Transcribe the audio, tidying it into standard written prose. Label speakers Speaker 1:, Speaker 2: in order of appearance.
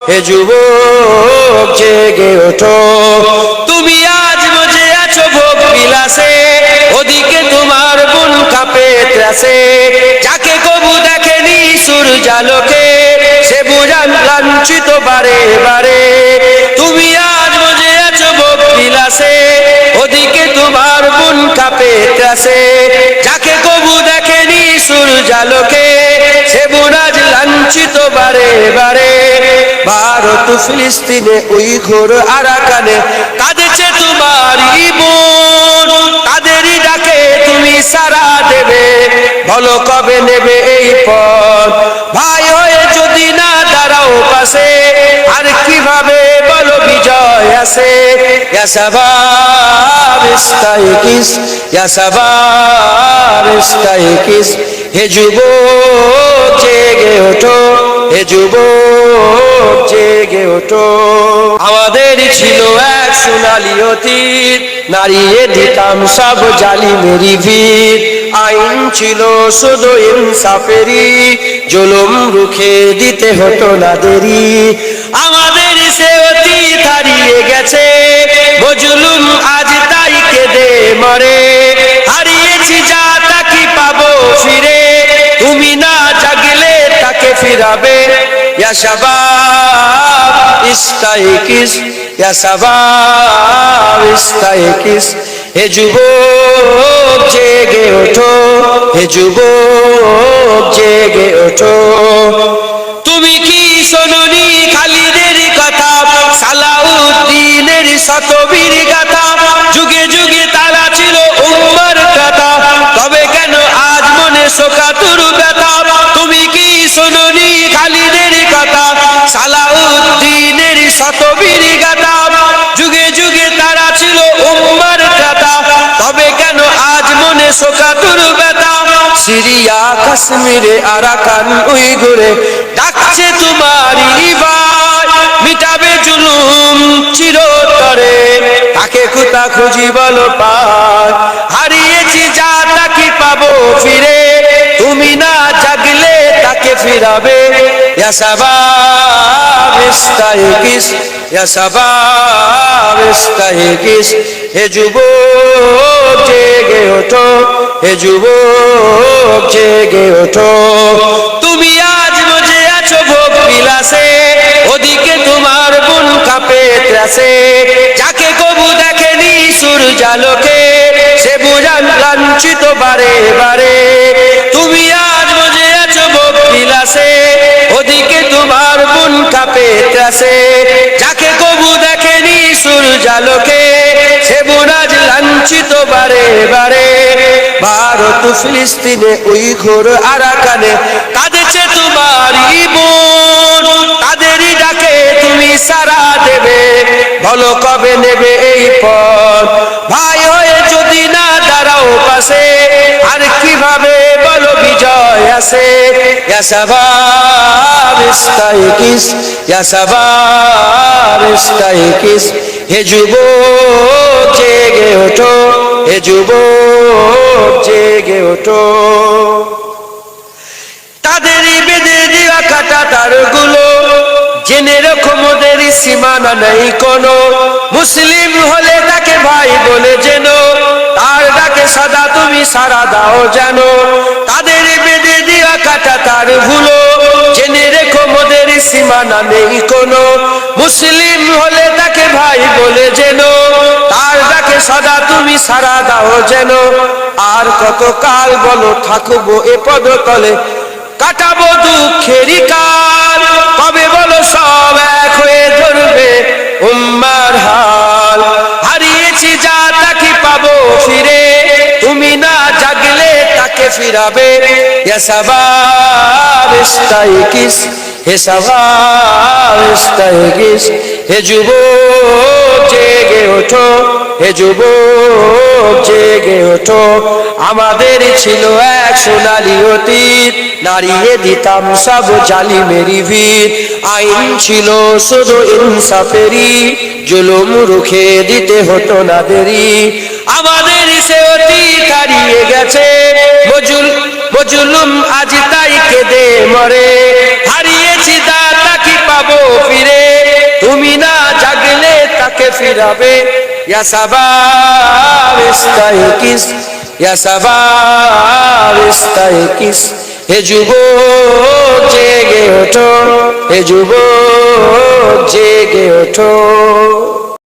Speaker 1: হে যুবক জেগে ওঠো, তুমি আজ মজে আছো ভোগ বিলাসে, ওদিকে তোমার বুন কাঁপে ত্রাসে। যাকে কবু দেখেনি সূর্যালোকে, সে বুঝান লাঞ্ছিত বারে বারে। তুমি আজ মজে আছো ভোগ বিলাসে, ওদিকে তোমার বুন কাঁপে ত্রাসে। যাকে কবু দেখেনি সূর্যালোকে, সে বুন আজ লাঞ্ছিত বারে বারে। ভারত ফিলিস্তিনে উইঘুর আরাকানে কাঁদেছে তোমারই বোন, তাদেরই ডাকে তুমি সাড়া দেবে, বলো কবে নেবে এই পথ। ভাই হয়ে যদি না দাঁড়াও পাশে, আর কিভাবে বলো বিজয় আসে। ইয়া শাবাব ইস্তাইকিস, ইয়া শাবাব ইস্তাইকিস, হে যুবক জেগে ওঠো, হে যুবক জেগে ওঠো। আমাদের ছিল এক সোনালী অতীত, নারিয়ে দিতাম সব জালিমেরই ভিত। আইন ছিল শুধু ইনসাফেরই, জুলুম রুখে দিতে হতো না দেরি। আমাদের সে অতীত হারিয়ে গেছে, মজলুম আজ তাই কেঁদে মরে। হারিয়েছি যা তা কি পাবো ফিরে, তুমি না জাগলে তাকে ফিরাবে। ইয়া শাবাব ইস্তাইকিস, ইয়া শাবাব ইস্তাইকিস, হে যুবক জেগে ওঠো, হে যুবক জেগে ওঠো। তুমি কি শোনোনি খালিদের কথা, সালাউদ্দিনের শতবীর গাথা। যুগে যুগে তারা ছিল উম্মার কথা, তবে কেন আজ মনে শোকাতুর ব্যথা। তুমি কি শোনোনি খালিদের কথা, সালাউদ্দিনের শতবীর গাথা। যুগে যুগে তারা ছিল উম্মার কথা, তবে কেন আজ মনে শোকাতুর ব্যথা। সিরিয়া কাশ্মীরে আরাকান উইঘুরে ডাকছে তোমারই ভাই, মিটাবে জুলুম চিরতরে, তাকে কোথা খুঁজি বলো পায়। হারিয়েছি যা তা কি পাবো ফিরে, তুমি না জাগলে তাকে ফিরাবে। ইয়া শাবাব ইস্তাইকিস, ইয়া শাবাব ইস্তাইকিস, হে যুবক জেগে ওঠো, হে যুবক জেগে ওঠো। তুমি আজ মজে আছো ভোগ বিলাসে, ওদিকে তোমার বুন কাঁপে ত্রাসে। যাকে কবু দেখেনি সূর্যালোকে, সে বুঝান লাঞ্ছিত বারে বারে। তুমি আজ মজে আছো ভোগ বিলাসে, ওদিকে তোমার বুন কাঁপে ত্রাসে। যাকে কবু দেখেনি সূর্যালোকে, সে বুন আজ লাঞ্ছিত বারে বারে। ভারত ফিলিস্তিনে উইঘুর আরাকানে কাঁদেছে তোমারই বোন, তাদেরই ডাকে তুমি সাড়া দেবে, বলো কবে নেবে এই পথ। ভাই হয়ে যদি না দাঁড়াও পাশে, আর কিভাবে বলো বিজয় আসে। ইয়া শাবাব ইস্তাইকিস, ইয়া শাবাব ইস্তাইকিস, হে যুবক জেগে ওঠো, হে যুবক জেগে ওঠো। তাদেরই বেঁধে দেওয়া কাটা তারগুলো, জেনে রেখো মোদের সীমানা নেই কোনো। মুসলিম হলে তাকে ভাই বলে যেন, তার ডাকে সদা তুমি সাড়া দাও যেন। তাদের বেঁধে দেওয়া কাটা তারগুলো, জেনে রেখো মোদের সীমানা নেই কোনো। মুসলিম হলে তাকে ভাই বলে যেন, তার ডাকে সদা তুমি সাড়া দাও যেন। আর কত কাল বলো থাকবো এ পদতলে, কাটাবো দুঃখেরই কাল। কবে বলো সব এক হয়ে ধরবে উম্মার হাল। হারিয়েছি যা তা কি পাবো ফিরে, তুমি না জাগলে তাকে ফিরাবে। ইয়া শাবাব ইস্তাইকিস, হে শাবাব ইস্তাইকিস, হে যুবক জেগে ওঠো, হে যুবক জেগে ওঠো। আমাদের ছিল এক সোনালী অতীত, নারিয়ে দিতাম সব জালিমেরই ভিত। আইন ছিল শুধু ইনসাফেরই, জুলুম রুখে দিতে হতো না দেরি। আমাদের সে অতীত হারিয়ে গেছে, মজলুম আজ তাই কেঁদে মরে। হারিয়েছি তা কি পাবো ফিরে, যাবে। ইয়া শাবাব ইস্তাইকিস, ইয়া শাবাব ইস্তাইকিস, হে যুবক জেগে ওঠো, হে যুবক জেগে ওঠো।